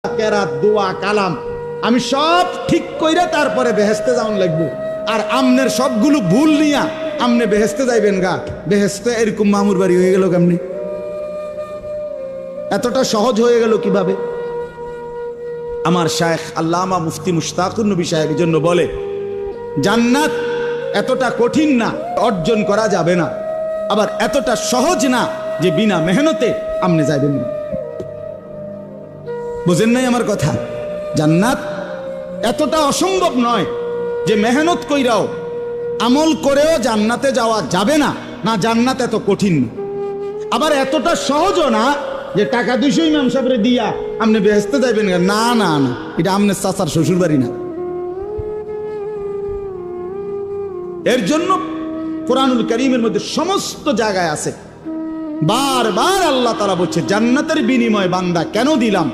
কেরাত দোয়া কালাম আমি সব ঠিক কইরা তারপরে বেহেশতে যাওন লাগবো। আর আমনের সবগুলো ভুল নিয়া আমনে বেহেশতে যাইবেন গা, বেহেশতে এরকম মামুর বাড়ি হয়ে গেল কেমনি? এতটা সহজ হয়ে গেল কিভাবে? আমার শায়েখ আল্লামা মুফতি মুশতাকুর নবী সাহেব জন্য বলে, জান্নাত এতটা কঠিন না, অর্জন করা যাবে না, আবার এতটা সহজ না যে বিনা মেহনতে আমনে যাইবেন না। বুঝেন নাই আমার কথা? জান্নাত এতটা অসম্ভব নয় যে মেহনত কইরাও আমল করেও জান্নাতে যাওয়া যাবে না, না জান্নাত এত কঠিন না। আবার এতটা সহজও না যে টাকা 200 ইমাম সাহেবরে দিয়া আপনি বেহেশতে যাইবেন না, না না, এটা আমনের চাচার শ্বশুর বাড়ি না। এর জন্য কোরআনুল কারীমের মধ্যে সমস্ত জায়গায় আছে বারবার আল্লাহ তাআলা বলছে, জান্নাতের বিনিময় বান্দা কেন দিলাম?